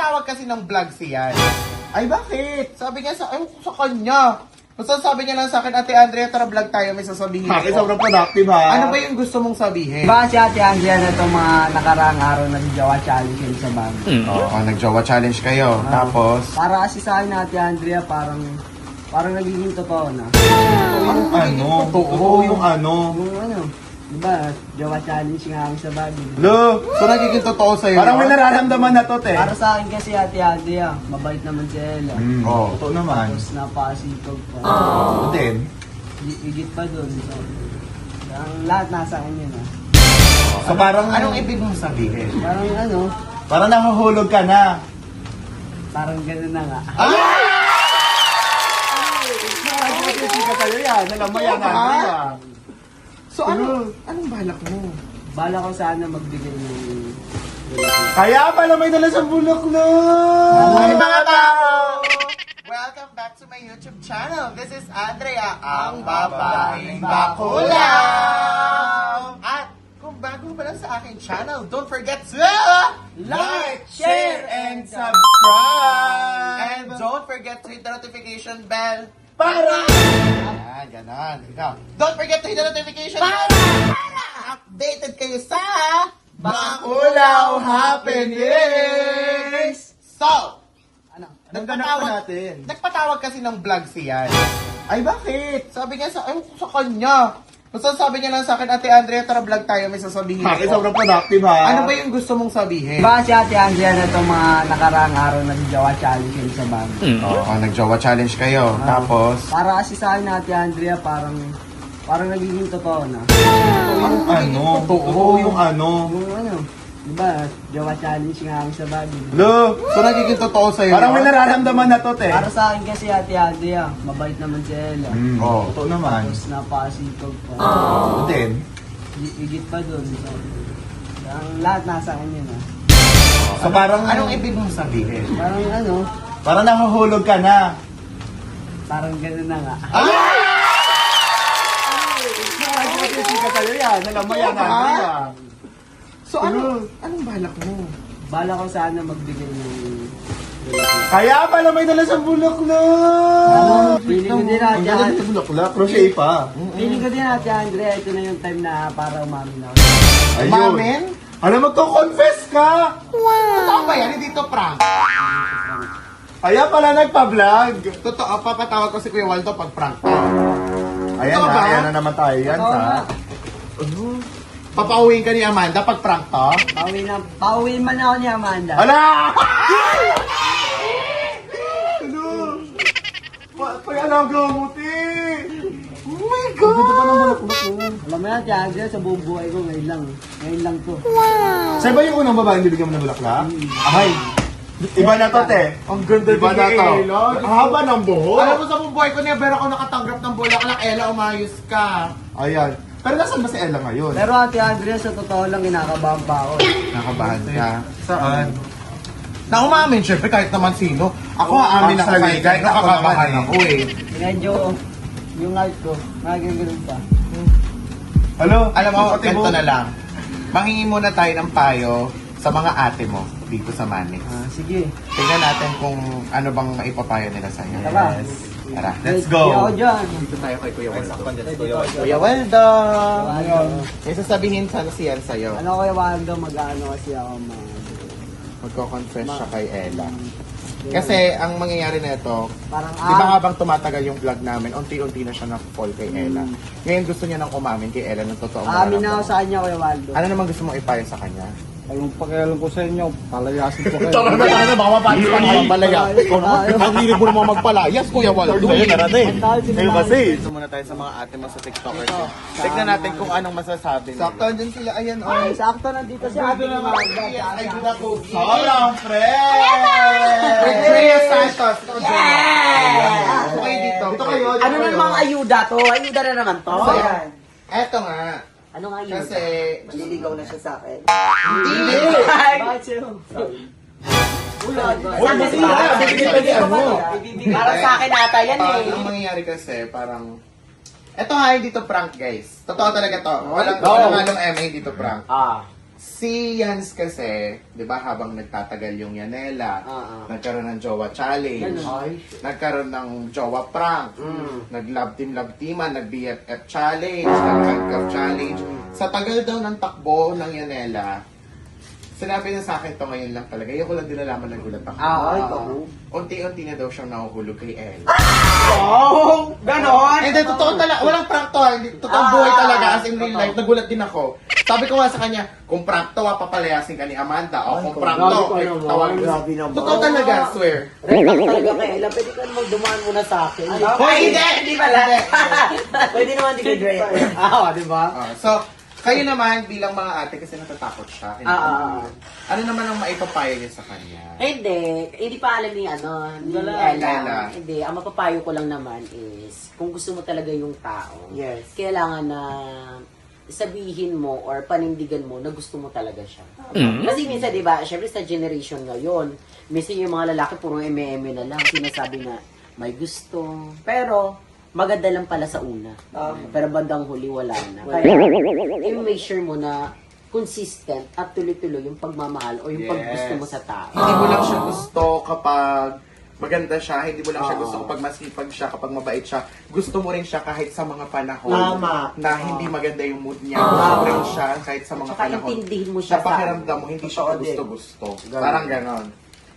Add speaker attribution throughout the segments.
Speaker 1: Nagpatawag kasi ng vlog siya.
Speaker 2: Ay, bakit?
Speaker 1: Sabi niya sa kanya. Basta sabi niya lang sa akin, Ate Andrea, tara vlog tayo, may sasabihin
Speaker 2: Bakit
Speaker 1: ko.
Speaker 2: sobrang productive ha?
Speaker 1: Ano ba yung gusto mong sabihin?
Speaker 3: Diba si Ate Andrea na itong mga nakaraang araw nag-Jawa challenge yun sa bag?
Speaker 1: Oo, nag-Jawa challenge kayo. Tapos,
Speaker 3: Para kasi sa akin Ate Andrea parang nagiging totoo na.
Speaker 2: Ano?
Speaker 1: Totoo.
Speaker 2: Yung ano?
Speaker 3: Yung ano, diba, Jawa challenge nga kami sa bag.
Speaker 2: Lo,
Speaker 1: so nagiging totoo sa'yo.
Speaker 2: parang may
Speaker 1: no?
Speaker 2: nararamdaman na to, te.
Speaker 3: Para sa akin kasi Ate Andrea, mabait naman si Ella.
Speaker 2: Oo, totoo naman.
Speaker 3: Tapos napakasipag pa.
Speaker 2: Oo din.
Speaker 3: Higit pa doon. So, ang lahat nasa akin yun ah.
Speaker 2: So parang,
Speaker 1: Anong ibig mong sabihin?
Speaker 3: Parang ano,
Speaker 2: parang nahuhulog ka na.
Speaker 3: parang gano'n na nga.
Speaker 2: Nagkakasisi ka sa'yo yan. Alam mo yan, Andrea.
Speaker 1: So anong balak mo?
Speaker 3: Bala ko sana magbigay ng
Speaker 2: Kaya pala may dala sa bulaklak.
Speaker 1: Hi mga tao! Welcome back to my YouTube channel. This is Andrea, ang babaeng bakulaw. At kung bago pa lang sa aking channel, don't forget to
Speaker 2: Like, share, and subscribe.
Speaker 1: And don't forget to hit the notification bell.
Speaker 2: Para!
Speaker 1: Ayan, ganon. Ikaw. Don't forget to hit the notification bell. Para updated kayo sa
Speaker 2: Bakulaw Happenings!
Speaker 1: So,
Speaker 2: Anong ganap pa natin?
Speaker 1: nagpatawag kasi ng vlog siya.
Speaker 2: Ay, bakit?
Speaker 1: Sabi niya sa kanya. Basta sabi niya lang sa akin, Ate Andrea, tara vlog tayo, may sasabihin
Speaker 2: Bakit
Speaker 1: ko.
Speaker 2: sobrang productive ha?
Speaker 1: Ano ba yung gusto mong sabihin?
Speaker 3: Diba si Ate Andrea na itong mga nakaraang araw nag-Jawa challenge yun sa bag?
Speaker 1: Oo, nag-Jawa challenge kayo. Tapos,
Speaker 3: Para kasi sa akin Ate Andrea parang nagiging totoo na.
Speaker 2: Ano?
Speaker 1: Totoo.
Speaker 2: Yung ano?
Speaker 3: Yung ano, diba, Jawa challenge nga kami sa bag.
Speaker 2: Lo,
Speaker 1: so nagiging totoo sa'yo.
Speaker 2: parang may
Speaker 1: no?
Speaker 2: nararamdaman na to, te.
Speaker 3: Para sa akin kasi Ate Andrea, mabait naman si Ella.
Speaker 2: Oo, totoo naman.
Speaker 3: Tapos napakasipag pa.
Speaker 2: Oo din.
Speaker 3: Higit pa doon. So, ang lahat nasa akin yun ah.
Speaker 2: So parang,
Speaker 1: Anong ibig mong sabihin?
Speaker 3: Parang ano,
Speaker 2: parang nahuhulog ka na.
Speaker 3: parang gano'n na nga.
Speaker 2: Nagkakasisi ka sa'yo yan. Alam mo yan, Andrea.
Speaker 1: So anong balak mo?
Speaker 3: Bala ko sana magbigay ng
Speaker 2: Kaya pala may dala sa bulaklak.
Speaker 3: Feeling ko din Ate
Speaker 2: Ang ganda
Speaker 3: Andrea.
Speaker 2: sa bulaklak. Crochet pa.
Speaker 3: Feeling ko din Ate Andrea, ito na yung time na para umamin ako.
Speaker 2: Ayun.
Speaker 1: Umamin?
Speaker 2: Alam, magko-confess ka.
Speaker 1: Totoo ba yan? Hindi to prank.
Speaker 2: Kaya pala nagpa-vlog.
Speaker 1: Totoo, papatawag ko si Kuya Waldo pag prank.
Speaker 2: Ayan
Speaker 1: Totoo
Speaker 2: na,
Speaker 1: ba?
Speaker 2: ayan na naman tayo yan
Speaker 3: Oo
Speaker 2: sa...
Speaker 3: nga.
Speaker 1: Papauwiin ka ni Amanda pag prank to?
Speaker 3: Pauwi man ako ni Amanda.
Speaker 2: Ala! Ano? Pag-alaga mo, ti! Oh my God! Ang ganda pa ng bulaklak mo.
Speaker 3: Alam mo yan, Ate Andrea, sa buong buhay ko ngayon lang. Ngayon lang to.
Speaker 2: Sa'yo ba yung unang babaeng bibigyan mo ng bulaklak? Ay! Iba na to, te.
Speaker 1: Ang ganda
Speaker 2: Iba na to.
Speaker 1: Ang
Speaker 2: Ang haba ng buhok.
Speaker 1: Alam mo sa buong buhay ko niya, pero ako nakatanggap ng bulaklak, Ella, umayos ka.
Speaker 2: Ayan. Pero nasaan ba si Ella ngayon?
Speaker 3: Pero Ate Andrea, sa totoo lang, kinakabahan pa ako.
Speaker 1: Nakabahan ka.
Speaker 2: Saan?
Speaker 1: Na umamin, syempre, kahit naman sino. Ako aamin ako
Speaker 2: Actually,
Speaker 1: sa'yo, kahit
Speaker 2: ako
Speaker 1: nakakabahan
Speaker 2: naman
Speaker 1: ako eh.
Speaker 3: Medyo, yung heart ko, nagaganoon pa.
Speaker 2: Hello?
Speaker 1: Alam mo,
Speaker 2: Pati
Speaker 1: ganito
Speaker 2: mo.
Speaker 1: na lang. Manghingi muna tayo ng payo sa mga ate mo dito sa Manix.
Speaker 3: Sige,
Speaker 1: Tingnan natin kung ano bang maipapayo nila sa'yo.
Speaker 3: tara.
Speaker 1: Tara.
Speaker 2: Let's
Speaker 3: Hindi
Speaker 2: go.
Speaker 3: ako dyan.
Speaker 1: Kuya Waldo!
Speaker 3: Ayun.
Speaker 1: May sasabihin sana siyan sa'yo.
Speaker 3: Ano Kuya Waldo, mag-ano kasi ako
Speaker 1: Magko-confess siya kay Ella. Kasi ang mangyayari na ito,
Speaker 3: parang
Speaker 1: di ba habang tumatagal yung vlog namin, unti-unti na siya na-fall kay Ella. Ngayon gusto niya nang umamin kay Ella ng totoo.
Speaker 3: aamin na ako sa kanya Kuya Waldo.
Speaker 1: Ano naman gusto mong ipayo sa kanya?
Speaker 4: Anong pakialam ko sa inyo? Palayasin ko kayo.
Speaker 1: Tara na, baka mapalis ka ng palaya. Pag-inig mo naman magpalayas, Kuya Waldo.
Speaker 2: Ayun, tara na eh. Ngayon kasi.
Speaker 1: Dito muna tayo sa mga ate mo sa TikTokers. Tignan natin kung anong masasabi nila.
Speaker 2: Sakto, andyan sila. Ayan, oh.
Speaker 3: Ay, sakto nandito si Ate Amanda.
Speaker 1: Ay, good na po.
Speaker 2: Sobrang fresh!
Speaker 1: With Drea Santos. Okay dito.
Speaker 2: Dito kayo.
Speaker 5: Ano na mga ayuda to? Ayuda na naman to.
Speaker 1: So, eto nga.
Speaker 5: Ano nga ayuda?
Speaker 1: Kasi,
Speaker 5: Maliligaw na siya sa akin.
Speaker 1: hindi.
Speaker 3: Bakit sa'yo?
Speaker 5: Para sa akin ata yan eh.
Speaker 1: Ang mangyayari kasi, parang, eto nga, hindi to prank, guys. Totoo talaga to. Walang halong MA, hindi to prank. Si Yans kasi, di ba habang nagtatagal yung Yanela, nagkaroon ng Jowa Challenge, nagkaroon ng Jowa Prank, nag-love teaman, nag-BFF Challenge, nag-handcuff Challenge. Sa tagal daw ng takbo ng Yanela, sinabi niya sa akin to ngayon lang talaga. Yung ko lang din nalaman nagulat ako. Unti-unti na daw siyang nahuhulog kay Elle.
Speaker 5: Oh! Ganon!
Speaker 1: Hindi, totoo talaga. Walang prank to. Hindi, totoong buhay talaga. As in real life, nagulat din ako. Sabi ko nga sa kanya, kung prank to, papalayasin ka ni Amanda. O kung prank to, tawag mo. Totoo talaga, swear.
Speaker 5: Talaga kay Ella, pwede ka naman dumaan muna sa akin.
Speaker 1: Hoy, hindi!
Speaker 5: Hindi pala. Pwede naman di ka Dre.
Speaker 3: Di ba?
Speaker 1: So, kayo naman bilang mga ate kasi natatakot siya. Ano naman ang maipapayo niyo sa kanya?
Speaker 5: Hindi pa alam ni ni
Speaker 1: Ella.
Speaker 5: Ella. Hindi, ang mapapayo ko lang naman is, kung gusto mo talaga yung tao, kailangan na sabihin mo or panindigan mo na gusto mo talaga siya. Kasi minsan, di ba, syempre sa generation ngayon, minsan yung mga lalaki puro eme-eme na lang, sinasabi na may gusto, pero maganda lang pala sa una. Pero bandang huli, wala na. Kaya, i-make sure mo na consistent at tuloy-tuloy yung pagmamahal o yung paggusto mo sa tao.
Speaker 1: Hindi mo lang siya gusto kapag maganda siya, hindi mo lang siya gusto kapag masipag siya, kapag mabait siya. Gusto mo rin siya kahit sa mga panahon na hindi maganda yung mood niya. Gusto mo rin siya kahit sa mga
Speaker 5: Saka
Speaker 1: panahon
Speaker 5: intindihin mo siya
Speaker 1: na pakiramdam mo, hindi siya gusto-gusto. Parang ganon.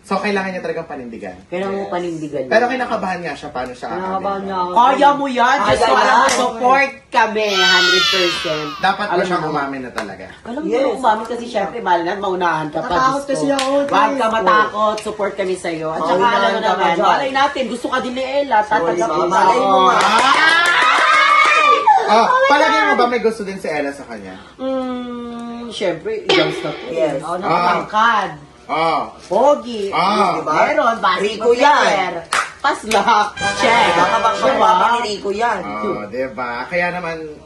Speaker 1: So, kailangan niya talagang panindigan.
Speaker 5: Kailangan mo panindigan.
Speaker 1: Pero kinakabahan nga siya, paano siya
Speaker 3: Kinakabahan niya ako.
Speaker 5: Kaya mo yan! Just
Speaker 3: Kaya
Speaker 5: alam mo,
Speaker 3: yan.
Speaker 5: support kami 100%.
Speaker 1: Dapat ba
Speaker 5: Alam
Speaker 1: siyang
Speaker 5: mo,
Speaker 1: umamin na talaga?
Speaker 5: Alam mo, umamin kasi syempre, mahal na, maunahan ka pa.
Speaker 3: Natakot
Speaker 5: Diyos
Speaker 3: kasi
Speaker 5: ko.
Speaker 3: ako,
Speaker 5: Huwag ka
Speaker 3: guys.
Speaker 5: matakot, support kami sa'yo. At saka
Speaker 3: Maunahan
Speaker 5: alam mo
Speaker 3: ka
Speaker 5: naman,
Speaker 3: pa dyan.
Speaker 5: malay natin, gusto ka din ni Ella, tatanggapin
Speaker 3: Malay mo nga.
Speaker 1: Palagay mo ba may gusto din si Ella sa kanya?
Speaker 5: Syempre, youngs na to.
Speaker 3: Yes.
Speaker 5: Nakatangkad. Pogi.
Speaker 1: Diba?
Speaker 5: Meron,
Speaker 3: Rico yan.
Speaker 5: Paslak. Check.
Speaker 3: Baka bang
Speaker 5: Diba?
Speaker 3: ni Rico yan.
Speaker 1: Diba? Kaya naman,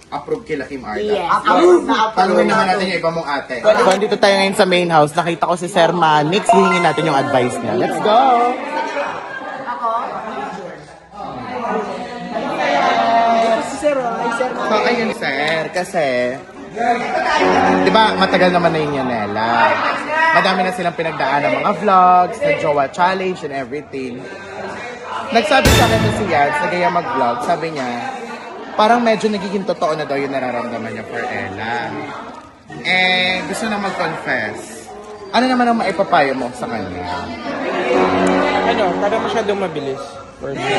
Speaker 1: approve kila Kim Arda.
Speaker 5: Yes.
Speaker 3: Approve.
Speaker 1: Tanungin naman natin yung iba mong ate. So, dito tayo ngayon sa main house. Nakita ko si Sir Manix. Hihingin natin yung advice niya. Let's go! So, ayun, sir. Kasi, di ba, matagal naman na yun yan, Nela. Madami na silang pinagdaan ng mga vlogs, nag-jowa challenge and everything. Nagsabi sa akin na si Yaz, nagaya mag-vlog, sabi niya, parang medyo nagiging totoo na daw yung nararamdaman niya for Ella. Eh, gusto na mag-confess. Ano naman ang maipapayo mo sa kanya?
Speaker 6: Parang masyadong mabilis. For me.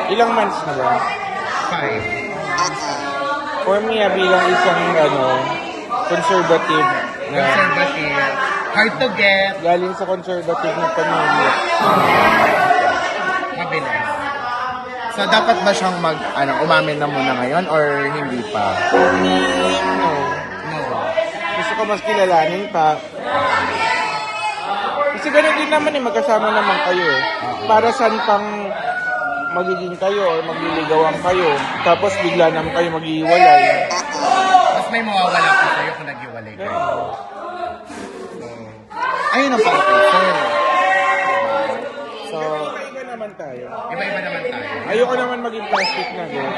Speaker 6: Ilang months na ba?
Speaker 1: 5.
Speaker 6: For me, bilang isang conservative na
Speaker 1: Conservative. Hard to get.
Speaker 6: galing sa conservative na pamilya.
Speaker 1: Mabilis. So, dapat ba siyang umamin na muna ngayon or hindi pa?
Speaker 6: No. Gusto ko mas kilalanin pa. Kasi ganun din naman magkasama naman kayo eh. Para saan pang magiging kayo or magliligawan kayo, tapos bigla naman kayo maghihiwalay.
Speaker 1: Mas may mawawala pa sa'yo kung nag-iwalay kayo. Ayun ang pag-prefer.
Speaker 6: So, iba naman tayo.
Speaker 1: Iba-iba naman tayo.
Speaker 6: Ayoko naman maging plastic na girl.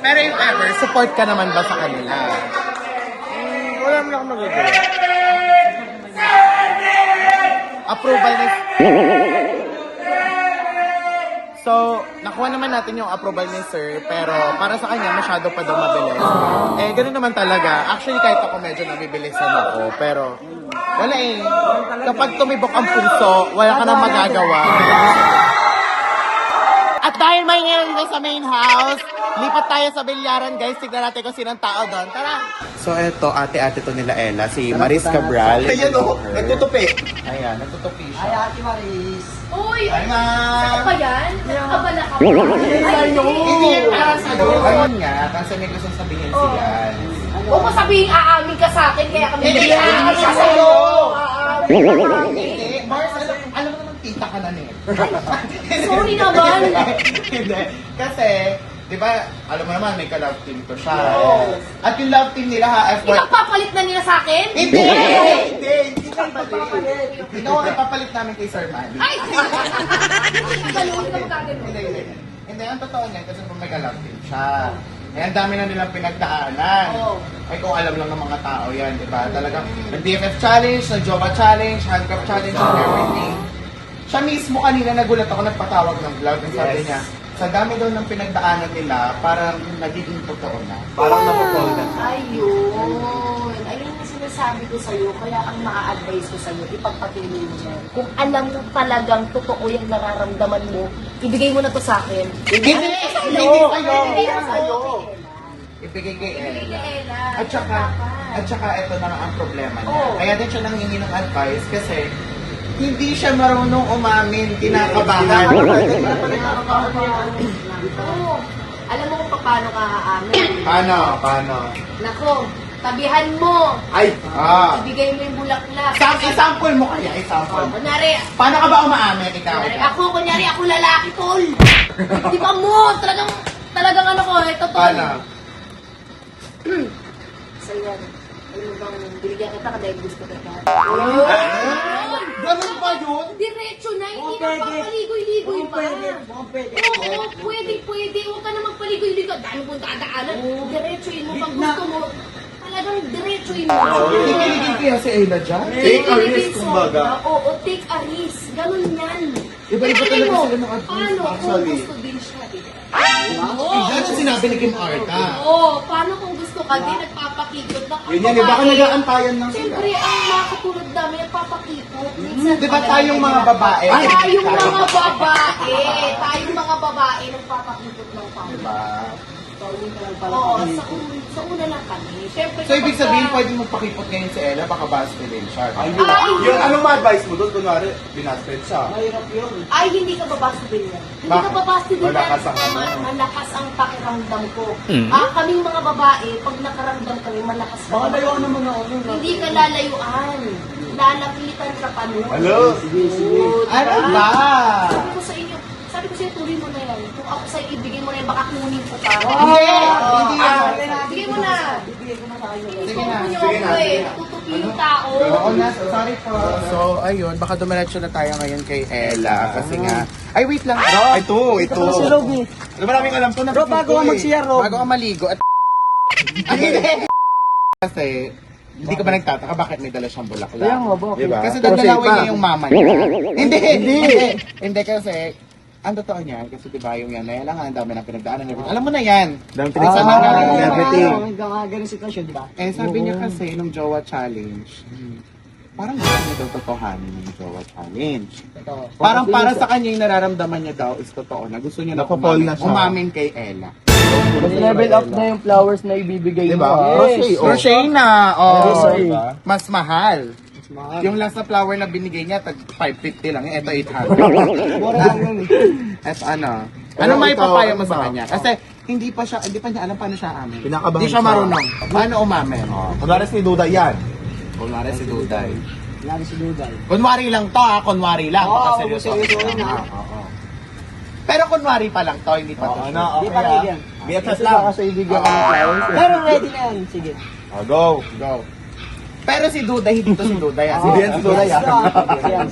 Speaker 1: Pero if ever, support ka naman ba sa kanila?
Speaker 6: Wala naman akong magagawa.
Speaker 1: Approval ni... So, nakuha naman natin yung approval ni Sir, pero para sa kanya, masyado pa daw mabilis. Eh, ganun naman talaga. Actually, kahit ako medyo nabibilisan ako, pero wala eh. Kapag tumibok ang puso, wala ka nang magagawa. At dahil may ngayon dito sa main house, lipat tayo sa bilyaran, guys. Tignan natin kung sinong tao doon. Tara! So, eto, ate-ate to nila Ella, si Maris Cabral. Ayan o, nagtutupi. Ayan, nagtutupi siya.
Speaker 3: Ay, Ate Maris.
Speaker 7: Uy!
Speaker 1: Hi, ma'am!
Speaker 7: Saan ba yan? Nakabala ka.
Speaker 1: Hindi yan para sa ayun nga, kasi may gusto sabihin si Yan.
Speaker 7: Huwag mo sabihin aamin ka sa akin, kaya kami
Speaker 1: Hindi,
Speaker 7: aamin
Speaker 1: siya
Speaker 7: ka
Speaker 1: sa'yo!
Speaker 7: Aamin.
Speaker 1: Hindi, Mars, alam mo naman tita ka na niya.
Speaker 7: Sorry naman.
Speaker 1: Hindi, kasi, di ba, alam mo naman, may ka-love team to siya. At yung love team nila ha, F1.
Speaker 7: Ipagpapalit na nila sa akin?
Speaker 1: Hindi ka papalit. Ikaw ang ipapalit namin kay Sir Manny.
Speaker 7: Ay! Ganun ka magkaganon.
Speaker 1: Hindi, ang totoo niyan, kasi kung may ka-love team siya. Eh, ang dami na nilang pinagdaanan.
Speaker 7: Oo.
Speaker 1: Ay, kung alam lang ng mga tao yan, di ba? Talagang nag-BFF challenge, nag-Jowa challenge, handcuff challenge, and everything. Siya mismo kanina nagulat ako, nagpatawag ng vlog. Ang sabi niya, sa dami daw ng pinagdaanan nila, parang nagiging totoo na. Parang napapol na.
Speaker 7: Ayun. Ayun ang sinasabi ko sa'yo. Kaya ang maa-advise ko sa'yo, ipagpatuloy mo yan. Kung alam mo talagang totoo yung nararamdaman mo, ibigay mo na to sa akin.
Speaker 1: Hindi sa'yo!
Speaker 7: Hindi na sa'yo.
Speaker 1: Ibigay kay
Speaker 7: Ibigay
Speaker 1: Ella.
Speaker 7: kay Ella.
Speaker 1: At saka ito na nga ang problema niya.
Speaker 7: Oo.
Speaker 1: Kaya din siya nanghingi ng advice kasi hindi siya marunong umamin, kinakabahan.
Speaker 7: Oo. Alam mo kung paano ka aamin.
Speaker 1: Paano?
Speaker 7: Nako, tabihan mo.
Speaker 1: Ay!
Speaker 7: Ibigay mo yung bulaklak.
Speaker 1: Example mo kaya, example.
Speaker 7: Kunyari,
Speaker 1: Paano ka ba umaamin, ikaw?
Speaker 7: kunyari ako lalaki, tol. Di ba mo? Talagang ano ko, totoo.
Speaker 1: Paano?
Speaker 7: So yan, alam mo bang binigyan kita ka dahil gusto kita.
Speaker 1: Ganun ba yun?
Speaker 7: Diretso na, hindi na papaligoy-ligoy pa. Oo, pwede. Huwag ka na magpaligoy-ligoy. Dami kong dadaanan. Diretsoin mo pag gusto mo. Talagang diretsoin mo.
Speaker 1: Kikiligin kaya si Ella dyan?
Speaker 2: Take a risk, kumbaga.
Speaker 7: Oo, take a risk. Ganun yan.
Speaker 1: Iba-iba
Speaker 7: Tingnan
Speaker 1: talaga
Speaker 7: mo,
Speaker 1: sila ng advice,
Speaker 7: paano kung
Speaker 1: actually.
Speaker 7: gusto din siya, di ba?
Speaker 1: Yan ang sinabi ni Kim Arta.
Speaker 7: Oo, paano kung gusto ka din nagpapakikot ng
Speaker 2: Yun yan, eh, baka nag-aantayan lang sila.
Speaker 7: Siyempre, ang mga katulad namin nagpapakikot. Minsan,
Speaker 1: Di ba tayong mga babae?
Speaker 7: Tayong mga babae nagpapakikot ng pangit.
Speaker 1: Diba?
Speaker 7: Oo, sa una lang kami. Siyempre,
Speaker 1: So, ibig
Speaker 7: kapag
Speaker 1: sabihin,
Speaker 7: ka-
Speaker 1: pwede magpakipot ngayon si Ella, baka basta din siya.
Speaker 2: Yung anong ma-advise mo doon? Kunwari, binasted siya.
Speaker 7: Ay, hindi ka babasubin yan. Hindi ka
Speaker 1: Bakit?
Speaker 7: babasubin yan.
Speaker 2: Malakas ang ano.
Speaker 7: Malakas ang pakiramdam ko. Kaming mga babae, pag nakaramdam kami, malakas ka. Baka layuan naman ako. Hindi ka lalayuan. Lalapitan ka pa nun.
Speaker 2: Hello?
Speaker 7: Oo,
Speaker 1: Ano
Speaker 7: diba?
Speaker 1: ba?
Speaker 7: Sabi ko sa'yo, tuloy mo na yan. Kung ako sa'yo, ibigay mo na yan, baka kunin ko pa.
Speaker 1: Hindi yan.
Speaker 7: Bigay mo na.
Speaker 1: Sige na.
Speaker 7: Gusto ko eh. Natutupi yung tao.
Speaker 1: Oo na, sorry po. So, ayun, baka dumiretso na tayo ngayon kay Ella. Kasi nga, ay wait lang.
Speaker 2: Ito.
Speaker 6: Si Robby.
Speaker 2: Maraming alam to na.
Speaker 6: Rob, bago ka mag-CR, Rob.
Speaker 1: Bago ka maligo at kasi hindi ka ba nagtataka bakit may dala siyang bulaklak?
Speaker 6: Kaya nga, bakit?
Speaker 2: Diba?
Speaker 1: Kasi dadalawin niya yung mama niya. Hindi kasi ang totoo niyan, kasi diba yung yan, Ella nga, ang dami ng pinagdaanan. Alam mo na yan.
Speaker 2: Dami
Speaker 1: Saan ang galing yan?
Speaker 2: everything.
Speaker 3: Ganang sitwasyon, di ba?
Speaker 1: Eh, sabi niya kasi, nung Jowa Challenge, parang gusto niya daw totohanin yung Jowa Challenge. Parang para sa kanya yung nararamdaman niya daw is totoo na gusto niya na
Speaker 2: Napapol na siya.
Speaker 1: umamin kay Ella.
Speaker 3: Mas level up na yung flowers na ibibigay
Speaker 2: Diba?
Speaker 3: mo.
Speaker 2: Crochet, oh.
Speaker 1: Crochet na, oh.
Speaker 3: Crochet.
Speaker 1: Mas mahal. Yung last na flower na binigay niya, tag 550 lang. Ito 800. At ano? Ano may papaya mo sa kanya? Kasi hindi pa niya alam paano siya amin.
Speaker 2: Pinakabahan
Speaker 1: Hindi siya
Speaker 2: siya.
Speaker 1: marunong. Paano umamin?
Speaker 2: Kunwari si Duda yan.
Speaker 1: Kunwari si Duday.
Speaker 3: Lagi si Duday.
Speaker 1: Kunwari lang to ha, kunwari lang.
Speaker 3: Oo,
Speaker 1: Baka
Speaker 3: huwag
Speaker 1: seryoso.
Speaker 3: seryosohin, ha?
Speaker 1: Oo. Pero kunwari pa lang to, hindi pa to.
Speaker 3: Di pa rin yan.
Speaker 2: BFF
Speaker 3: Kasi
Speaker 2: lang.
Speaker 3: baka sa ibigyan ka ng flowers. Pero ready na yan. Sige.
Speaker 2: Go.
Speaker 1: Go. Pero si Duday, hindi to si Duday. ah.
Speaker 2: Hindi yan si Duda yan.
Speaker 3: Yan.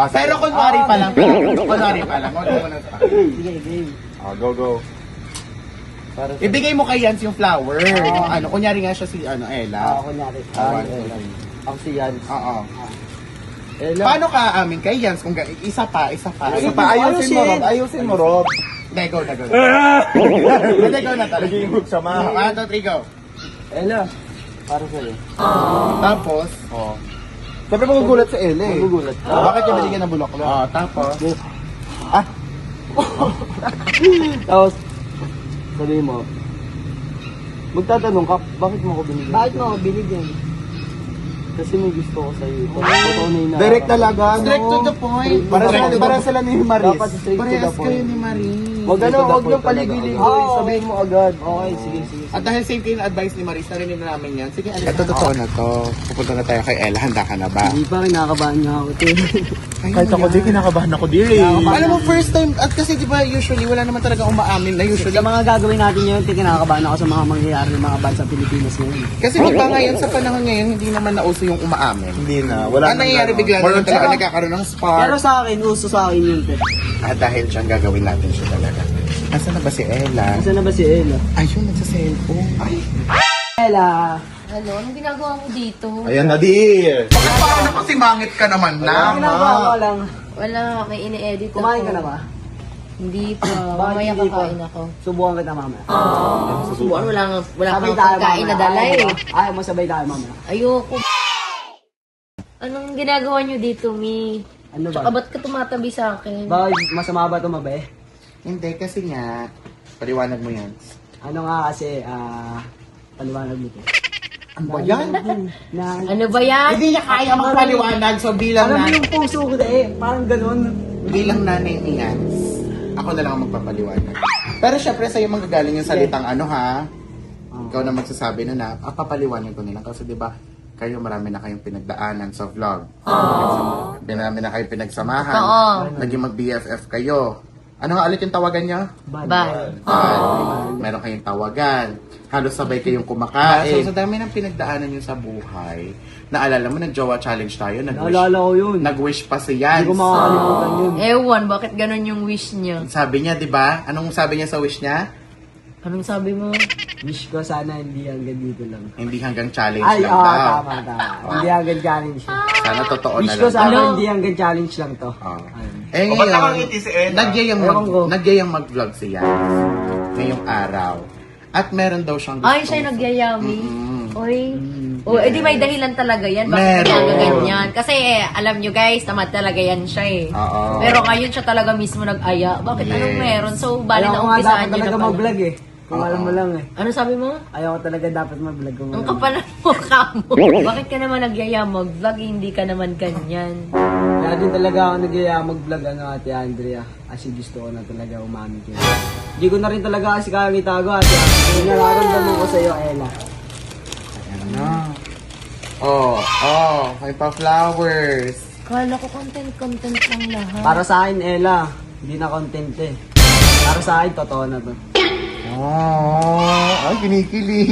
Speaker 1: Pero kunwari pa lang. Kunwari pa lang. Huwag mo na sa
Speaker 3: Sige, game.
Speaker 2: Go.
Speaker 1: Ibigay mo kay Yans yung flower. Yung ano, kunyari nga siya si ano, Ella.
Speaker 3: Ako kunyari. Ako si Yan.
Speaker 1: Oo.
Speaker 3: Ella.
Speaker 1: Paano ka amin kay Yans? Kung isa pa.
Speaker 2: Ayusin mo, Rob.
Speaker 1: Hindi, go na. Hindi, go na talaga.
Speaker 2: Naging hook sa mga.
Speaker 1: 1, 2, 3, go.
Speaker 3: Ella. Para sa'yo.
Speaker 1: Tapos,
Speaker 2: Siyempre magugulat sa Ella eh.
Speaker 3: Magugulat.
Speaker 2: Bakit niya binigyan ng bulaklak?
Speaker 1: tapos,
Speaker 3: Tapos, sabihin mo, magtatanong ka, bakit mo ako binigyan? Bakit mo ako binigyan? Kasi may gusto ko sa'yo. Totoo na yung
Speaker 2: Direct talaga, no?
Speaker 1: straight to the point.
Speaker 2: Para sila ni Maris.
Speaker 3: Dapat straight to the
Speaker 1: Parehas kayo
Speaker 3: point.
Speaker 1: ni Marie.
Speaker 3: Wag
Speaker 2: Straight to the
Speaker 3: huwag
Speaker 2: point
Speaker 3: niyong paligoy-ligoy.
Speaker 2: talaga.
Speaker 3: Sabihin mo agad. Okay, sige.
Speaker 1: At dahil same kayo na advice ni Maris, narinig na namin yan. Sige, ito totoo na to. Pupunta na tayo kay Ella. Handa ka na ba?
Speaker 3: Hindi pa rin nakakabahan nga ako.
Speaker 2: Kahit ako din, kinakabahan ako din eh.
Speaker 1: Alam mo, first time, at kasi di ba usually, wala naman talaga umaamin na usually.
Speaker 3: Sa mga gagawin natin yun, kinakabahan ako sa mga mangyayari ng mga bansa Pilipinas ngayon.
Speaker 1: Kasi di ba ngayon, sa panahon ngayon, hindi naman nauso yung umaamin.
Speaker 2: Hindi na. Wala
Speaker 1: Ano nangyayari bigla na lang talaga nagkakaroon ng
Speaker 3: Pero
Speaker 1: spark.
Speaker 3: sa akin, uso sa akin yun.
Speaker 1: At dahil dyan, gagawin natin siya talaga. Nasaan na ba si Ella?
Speaker 3: Nasaan na ba si Ella?
Speaker 1: Ayun, nagsa-cellphone. Ay,
Speaker 3: Ella!
Speaker 7: Ano? Anong ginagawa mo dito?
Speaker 1: ayan na, dear. Bakit parang napasimangit ka naman na?
Speaker 3: Ginagawa ko lang.
Speaker 7: Wala, may ini-edit ako.
Speaker 3: Kumain ka na ba?
Speaker 7: Hindi pa.
Speaker 3: Bakit
Speaker 7: Mamaya
Speaker 3: hindi pa?
Speaker 7: kakain ako.
Speaker 3: Subukan kita mamaya.
Speaker 7: Subukan, wala
Speaker 3: Sabay
Speaker 7: kang
Speaker 3: tayo
Speaker 7: pagkain na
Speaker 3: mamaya.
Speaker 7: dala eh.
Speaker 3: Ayaw mo sabay tayo mamaya.
Speaker 7: Ayoko. Anong ginagawa niyo dito, Mi?
Speaker 3: Ano
Speaker 7: Tsaka
Speaker 3: ba?
Speaker 7: ba't ka tumatabi sa akin?
Speaker 3: Bakit masama ba tumabi?
Speaker 1: Hindi, kasi nga, paliwanag mo yan.
Speaker 3: Ano nga kasi, paliwanag mo to.
Speaker 1: Ano ba yan?
Speaker 3: Na,
Speaker 7: Ano ba yan?
Speaker 1: Hindi niya kaya magpaliwanag, so bilang
Speaker 3: alam mo
Speaker 1: na,
Speaker 3: yung puso ko parang ganun.
Speaker 1: bilang nanay ni Hans, ako na lang ang magpapaliwanag. Pero syempre sa'yo manggagaling yung salitang ano ha, ikaw na magsasabi na papaliwanag ko nilang kasi di ba kayo marami na kayong pinagdaanan sa vlog. Marami na kayong pinagsamahan.
Speaker 7: Oo.
Speaker 1: Naging mag-BFF kayo. Ano nga ulit yung tawagan niya?
Speaker 7: Bye.
Speaker 1: Meron kayong tawagan. Halos sabay kayong kumakain. So, sa dami ng pinagdaanan nyo sa buhay, naalala mo, nag-jowa challenge tayo,
Speaker 3: Naalala ko yun.
Speaker 1: nag-wish pa si
Speaker 3: Hindi
Speaker 1: Yans.
Speaker 3: ko makakalimutan yun.
Speaker 7: Ewan, bakit ganun yung wish niya?
Speaker 1: Sabi niya, di ba? Anong sabi niya sa wish niya?
Speaker 7: Anong sabi mo?
Speaker 3: Wish ko sana hindi hanggang dito lang.
Speaker 1: Hindi hanggang challenge
Speaker 3: Ay,
Speaker 1: lang
Speaker 3: oo,
Speaker 1: daw.
Speaker 3: tama. Hindi hanggang challenge.
Speaker 1: Sana totoo na
Speaker 3: Wish ko
Speaker 1: lang.
Speaker 3: sana
Speaker 7: Ano?
Speaker 3: hindi hanggang challenge lang to.
Speaker 1: Oo.
Speaker 3: Ayun.
Speaker 1: Eh
Speaker 6: O, ba't
Speaker 1: ngayon,
Speaker 6: nakangiti si Ella?
Speaker 3: Ewan ko.
Speaker 1: nagyayang mag-vlog si Yans ngayong araw. At meron daw siyang
Speaker 7: Ay, siya nagyayami.
Speaker 1: Mm.
Speaker 7: Oy. O, edi may dahilan talaga yan. Bakit
Speaker 1: Meron.
Speaker 7: kaya ganyan? Kasi alam nyo guys, tamad talaga yan siya eh.
Speaker 1: Oo.
Speaker 7: Pero ngayon siya talaga mismo nag-aya. Bakit anong
Speaker 1: Yes.
Speaker 7: meron? So, bali
Speaker 3: Ayaw
Speaker 7: na
Speaker 3: ko nga
Speaker 7: umpisaan
Speaker 3: dapat
Speaker 7: nyo na
Speaker 3: talaga
Speaker 7: pala.
Speaker 3: mag-vlog eh. Kung
Speaker 1: Oo.
Speaker 3: alam mo lang eh.
Speaker 7: Ano sabi mo?
Speaker 3: Ayaw ko talaga dapat mag-vlog kung
Speaker 7: Ang
Speaker 3: alam mo.
Speaker 7: kapal ng mukha mo. Bakit ka naman nagyaya mag-vlog? Hindi ka naman ganyan.
Speaker 3: Kaya din talaga ako nagyaya mag-vlog Ate Andrea. Kasi gusto ko na talaga umamin kayo. Hindi ko na rin talaga kasi kakitago Ate Andrea. Yung nararamdaman ko sa'yo, Ella.
Speaker 1: Ayan na. May pa-flowers.
Speaker 7: Kala ko content lang lahat.
Speaker 3: Para sa akin, Ella, hindi na content eh. Para sa akin, totoo na to.
Speaker 1: Ay, kinikilig.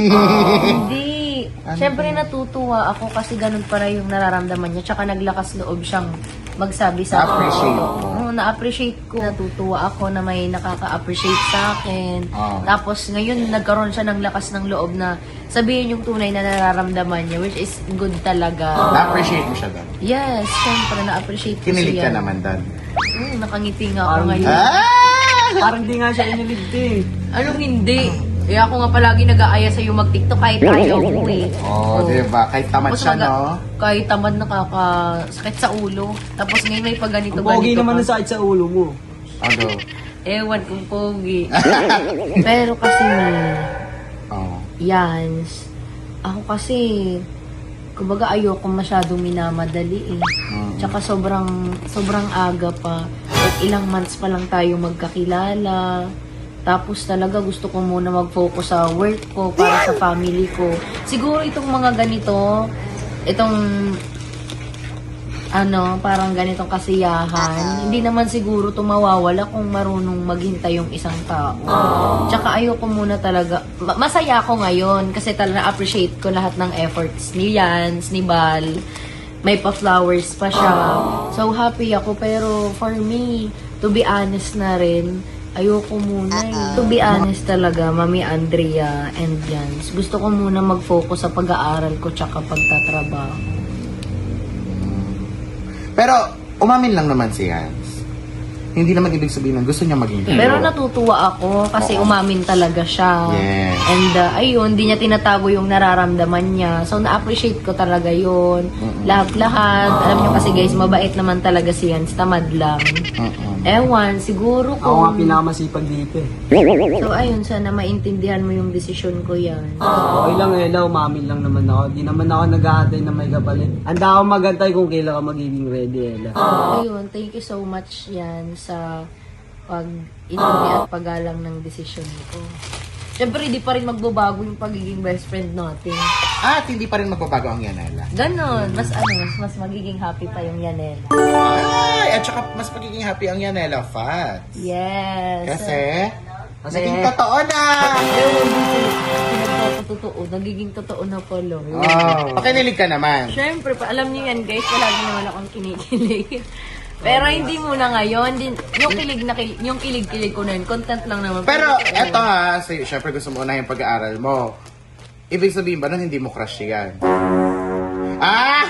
Speaker 7: Hindi. Siyempre natutuwa ako kasi ganun para yung nararamdaman niya. Tsaka naglakas loob siyang magsabi sa akin.
Speaker 1: Na-appreciate mo.
Speaker 7: Oo, na-appreciate ko. Natutuwa ako na may nakaka-appreciate sa akin.
Speaker 1: Oo.
Speaker 7: Tapos ngayon nagkaroon siya ng lakas ng loob na sabihin yung tunay na nararamdaman niya, which is good talaga.
Speaker 1: Na-appreciate mo siya doon.
Speaker 7: Yes, siyempre na-appreciate ko
Speaker 1: Kinilig
Speaker 7: siya.
Speaker 1: ka naman doon.
Speaker 7: Nakangiti nga ako
Speaker 3: Parang-
Speaker 7: ngayon.
Speaker 3: Parang di nga siya iniligti eh.
Speaker 7: Anong hindi? Eh ako nga palagi nag-aaya sa'yo mag-tiktok kahit ayaw ko eh.
Speaker 1: Diba? Kahit tamad
Speaker 7: Tapos
Speaker 1: siya, no?
Speaker 7: Kahit tamad nakakasakit sa ulo. Tapos ngayon may pag ganito
Speaker 3: Ang pogi naman
Speaker 7: pa.
Speaker 3: ng sakit sa ulo mo.
Speaker 1: Ano?
Speaker 7: Ewan kong pogi. Pero kasi,
Speaker 1: Oh.
Speaker 7: Yans, ako kasi, kumbaga ayoko masyadong minamadali eh. Tsaka sobrang aga pa. Like, ilang months pa lang tayo magkakilala. Tapos talaga gusto ko muna mag-focus sa work ko para sa family ko. Siguro itong mga ganito, itong parang ganitong kasiyahan, hindi naman siguro ito mawawala kung marunong maghintay yung isang tao. Tsaka ayoko muna talaga, masaya ako ngayon kasi talaga appreciate ko lahat ng efforts ni Yans, ni Bal. May pa-flowers pa siya. So happy ako pero for me, to be honest na rin, ayoko muna eh. To be honest talaga, Mami Andrea and Jans, gusto ko muna mag-focus sa pag-aaral ko tsaka pagtatrabaho.
Speaker 1: Pero, umamin lang naman si Hans. Hindi naman ibig sabihin na gusto niya maging hero.
Speaker 7: Pero natutuwa ako kasi umamin talaga siya.
Speaker 1: Yes.
Speaker 7: And ayun, hindi niya tinatago yung nararamdaman niya. So na-appreciate ko talaga yun. Lahat-lahat. Alam niyo kasi guys, mabait naman talaga si Jans. Tamad lang. Ewan, siguro
Speaker 3: Ako nga
Speaker 7: kung...
Speaker 3: pinakamasipag dito eh.
Speaker 7: So ayun, sana maintindihan mo yung desisyon ko yan.
Speaker 3: Okay lang Ella, umamin lang naman ako. Di naman ako nag-aantay na may kapalit. Handa ako magantay kung kailan ka magiging ready Ella.
Speaker 7: Ayun, thank you so much yan sa pag-intindi at paggalang ng desisyon ko. Siyempre, di pa rin magbabago yung pagiging best friend natin.
Speaker 1: At hindi pa rin magbabago ang Yanela.
Speaker 7: Ganon, mas magiging happy pa yung Yanela.
Speaker 1: Ay! At saka mas magiging happy ang Yanela Fats.
Speaker 7: Yes.
Speaker 1: Kasi, naging totoo na!
Speaker 7: Pinagpapatotoo, nagiging totoo na pala.
Speaker 1: Pakinilig ka naman.
Speaker 7: Siyempre, alam niyo yan guys, palagi naman akong kinikilig. Pero hindi muna ngayon. Yung kilig ko na yun. Content lang naman.
Speaker 1: Pero eto ha, syempre gusto mo unahin yung pag-aaral mo. Ibig sabihin ba nun hindi mo crush yan? Ah!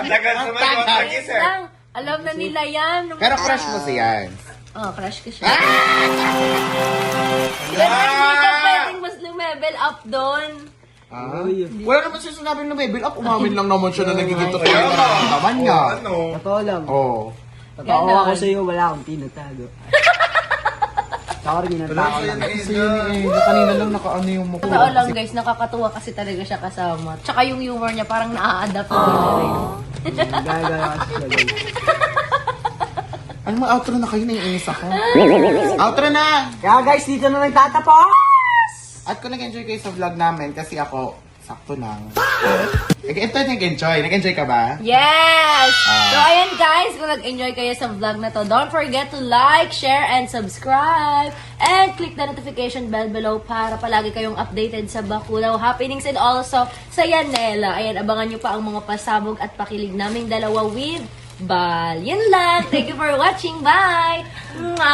Speaker 6: Ang tagal
Speaker 1: Ang
Speaker 6: sumagot,
Speaker 1: tagal.
Speaker 6: Mag-isip.
Speaker 7: Lang, alam na nila yan.
Speaker 1: Pero crush mo si Yan.
Speaker 7: Oh, crush ko siya.
Speaker 1: Ah!
Speaker 7: Pero hindi ka pwedeng mas level up doon.
Speaker 1: Ah? Wala naman siya sinabing na level up. Umamin lang naman siya na nagiging totoo yung nararamdaman niya.
Speaker 6: Ano?
Speaker 3: Totoo lang.
Speaker 1: Oo.
Speaker 3: Totoo
Speaker 7: Ganon.
Speaker 3: ako sa'yo, wala akong tinatago. Tsaka rin yung tao lang.
Speaker 1: Kasi yun na kanina lang nakaano yung mukha.
Speaker 7: Totoo lang guys, nakakatuwa kasi talaga siya kasama. Tsaka yung humor niya parang naa-adapt na rin.
Speaker 3: Gaya-gaya kasi siya guys.
Speaker 1: Ano mo, outro na kayo, naiinis ako. Outro na!
Speaker 3: Kaya guys, dito na nagtatapos!
Speaker 1: At kung nag-enjoy kayo sa vlog namin, kasi ako, sakto lang. Ito nag-enjoy. Nag-enjoy ka ba?
Speaker 7: Yes! So ayan guys, kung nag-enjoy kayo sa vlog na to, don't forget to like, share, and subscribe. And click the notification bell below para palagi kayong updated sa Bakulaw happenings and also sa Yanela. Ayan, abangan nyo pa ang mga pasabog at pakilig naming dalawa with Bal. Yun lang. Thank you for watching. Bye! Mwah!